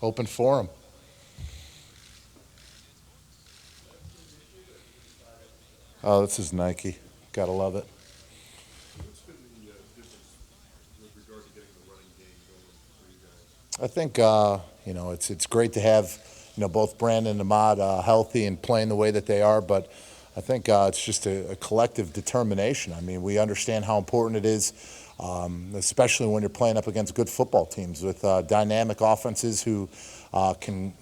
hoping for them. Oh, this is Nike. Gotta love it. What's been the difference with regard to getting the running game going for you guys? I think it's great to have both Brandon and Ahmad healthy and playing the way that they are, but I think it's just a collective determination. I mean, we understand how important it is, especially when you're playing up against good football teams with dynamic offenses who can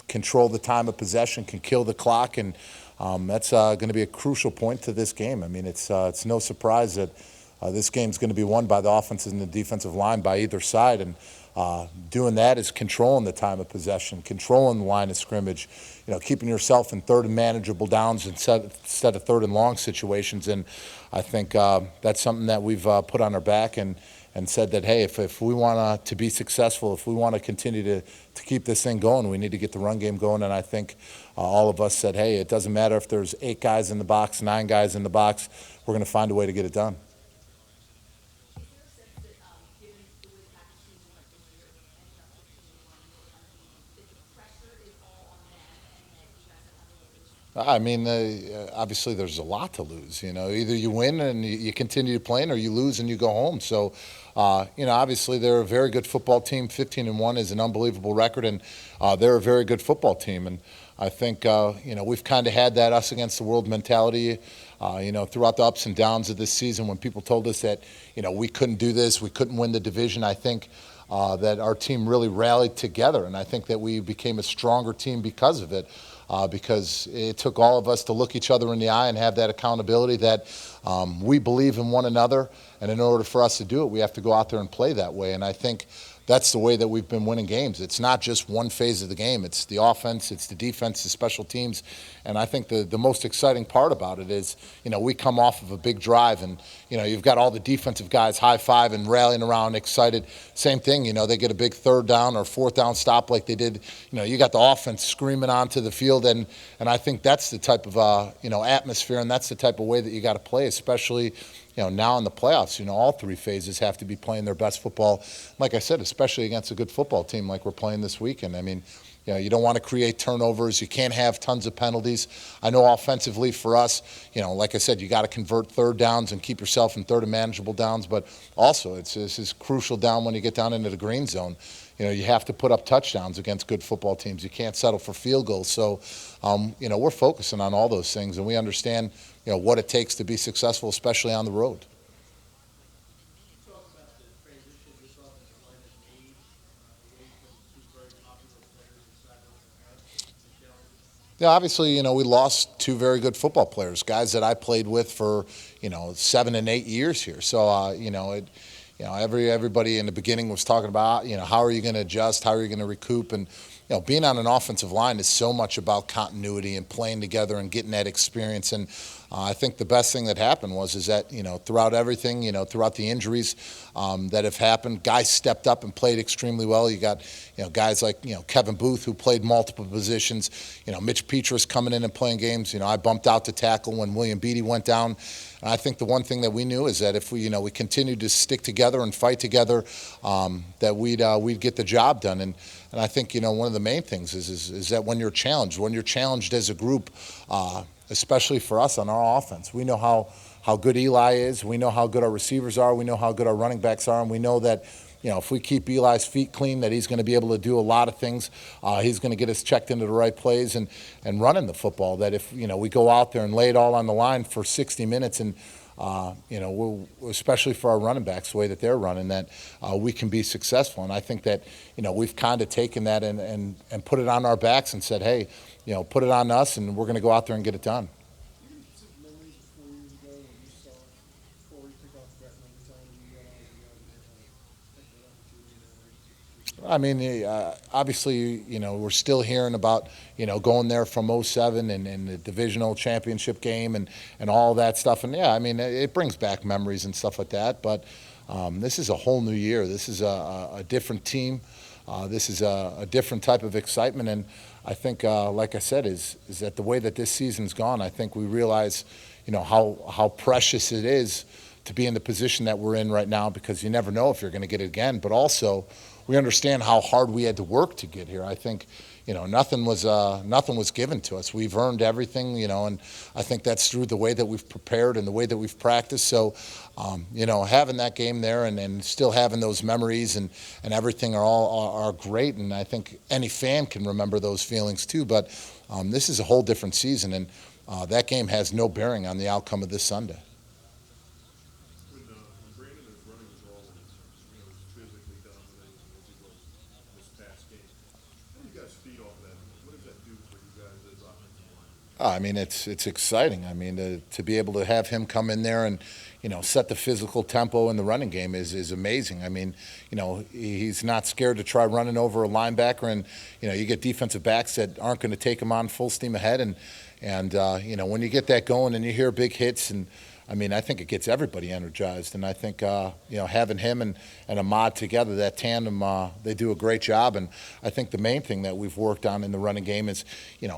control the time of possession, can kill the clock, and that's going to be a crucial point to this game. I mean, it's no surprise that this game's going to be won by the offensive and the defensive line by either side, and doing that is controlling the time of possession, controlling the line of scrimmage, keeping yourself in third and manageable downs instead of third and long situations. And I think that's something that we've put on our back and said that, hey, if we want to be successful, if we want to continue to keep this thing going, we need to get the run game going. And I think all of us said, hey, it doesn't matter if there's 8 guys in the box, 9 guys in the box, we're going to find a way to get it done. I mean, obviously there's a lot to lose. Either you win and you continue playing, or you lose and you go home. So, obviously they're a very good football team. 15-1 is an unbelievable record, and they're a very good football team. And I think we've kind of had that us against the world mentality. Throughout the ups and downs of this season, when people told us that we couldn't do this, we couldn't win the division, I think that our team really rallied together, and I think that we became a stronger team because of it. Because it took all of us to look each other in the eye and have that accountability that we believe in one another, and in order for us to do it, we have to go out there and play that way. And I think that's the way that we've been winning games. It's not just one phase of the game. It's the offense, it's the defense, the special teams. And I think the most exciting part about it is, we come off of a big drive, and, you've got all the defensive guys high-fiving, rallying around, excited. Same thing, they get a big third down or fourth down stop like they did. You got the offense screaming onto the field, and I think that's the type of, atmosphere, and that's the type of way that you got to play, especially now in the playoffs. All 3 phases have to be playing their best football. Like I said, especially against a good football team like we're playing this weekend. I mean, you don't want to create turnovers. You can't have tons of penalties. I know offensively for us, like I said, you got to convert third downs and keep yourself in third and manageable downs. But also, this is crucial down when you get down into the green zone. You have to put up touchdowns against good football teams. You can't settle for field goals. So, we're focusing on all those things, and we understand, what it takes to be successful, especially on the road. Yeah, obviously, we lost 2 very good football players, guys that I played with for, 7 and 8 years here. So, everybody in the beginning was talking about, how are you going to adjust, how are you going to recoup, and being on an offensive line is so much about continuity and playing together and getting that experience. And I think the best thing that happened is that throughout everything, throughout the injuries that have happened, guys stepped up and played extremely well. You got guys like Kevin Booth, who played multiple positions. Mitch Petrus coming in and playing games. I bumped out to tackle when William Beatty went down. And I think the one thing that we knew is that if we continued to stick together and fight together, that we'd get the job done. And I think one of the main things is that when you're challenged as a group, especially for us on our offense, we know how good Eli is. We know how good our receivers are. We know how good our running backs are, and we know that if we keep Eli's feet clean, that he's going to be able to do a lot of things. He's going to get us checked into the right plays and running the football. That if we go out there and lay it all on the line for 60 minutes, and especially for our running backs, the way that they're running, that we can be successful. And I think that we've kind of taken that and put it on our backs and said, hey, put it on us, and we're going to go out there and get it done. I mean, obviously, we're still hearing about, going there from '07 and the divisional championship game and all that stuff. And, yeah, I mean, it brings back memories and stuff like that. But this is a whole new year. This is a different team. This is a different type of excitement. And I think, like I said, is that the way that this season's gone, I think we realize, how precious it is to be in the position that we're in right now, because you never know if you're going to get it again. But also, we understand how hard we had to work to get here. I think, nothing was given to us. We've earned everything, and I think that's through the way that we've prepared and the way that we've practiced. So, having that game there and still having those memories and everything are great. And I think any fan can remember those feelings too. But this is a whole different season, and that game has no bearing on the outcome of this Sunday. When Brandon is running the ball and is physically dominating as he was this past game, how do you guys feed off that? What does that do for you guys as offensive line? I mean, it's exciting. I mean, to be able to have him come in there and, set the physical tempo in the running game is amazing. I mean, he's not scared to try running over a linebacker, and, you get defensive backs that aren't going to take him on full steam ahead. And when you get that going and you hear big hits, and I mean, I think it gets everybody energized. And I think, having him and Ahmad together, that tandem, they do a great job. And I think the main thing that we've worked on in the running game is,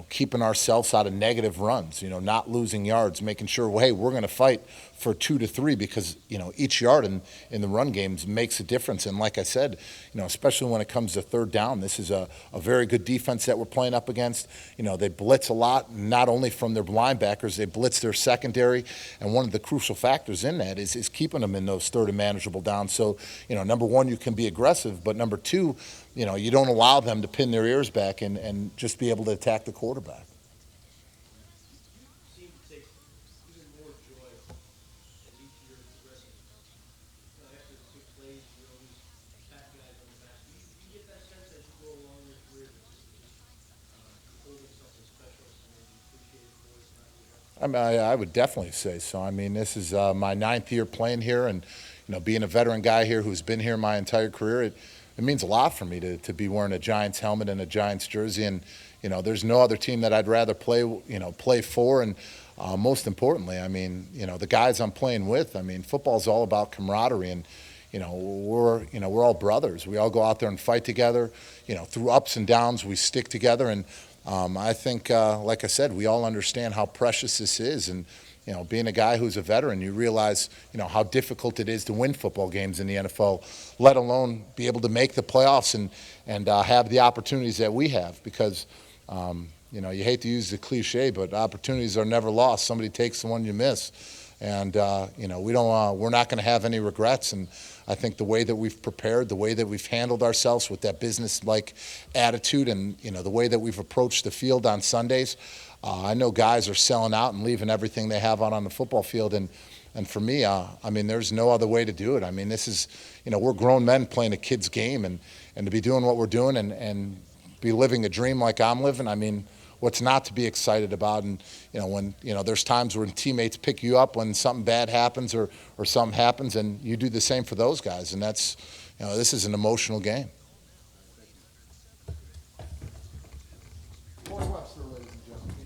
keeping ourselves out of negative runs, not losing yards, making sure, well, hey, we're going to fight for 2 to 3 because, each yard in the run games makes a difference. And like I said, especially when it comes to third down, this is a very good defense that we're playing up against. They blitz a lot, not only from their linebackers, they blitz their secondary. And one of the crucial factors in that is keeping them in those third and manageable downs. So, number one, you can be aggressive, but number two, you don't allow them to pin their ears back and just be able to attack the quarterback. Seem to take even more joy as each year progresses. After the big plays, you always pat guys on the back. Do you get that sense as you go along your career that this is holding something special and you appreciate it more as time goes on? I would definitely say so. I mean, this is my 9th year playing here, and being a veteran guy here who's been here my entire career, it means a lot for me to be wearing a Giants helmet and a Giants jersey. And there's no other team that I'd rather play for. And most importantly, I mean, the guys I'm playing with. I mean, football's all about camaraderie, and we're all brothers. We all go out there and fight together. Through ups and downs, we stick together. And I think, like I said, we all understand how precious this is. And being a guy who's a veteran, you realize, how difficult it is to win football games in the NFL, let alone be able to make the playoffs and have the opportunities that we have. Because, you hate to use the cliche, but opportunities are never lost. Somebody takes the one you miss. And, we're not going to have any regrets. And I think the way that we've prepared, the way that we've handled ourselves with that business-like attitude, and, the way that we've approached the field on Sundays, I know guys are selling out and leaving everything they have out on the football field. And for me, I mean, there's no other way to do it. I mean, this is, we're grown men playing a kid's game, and to be doing what we're doing and be living a dream like I'm living, I mean, what's not to be excited about? And, when, there's times when teammates pick you up when something bad happens or something happens, and you do the same for those guys. And that's, this is an emotional game.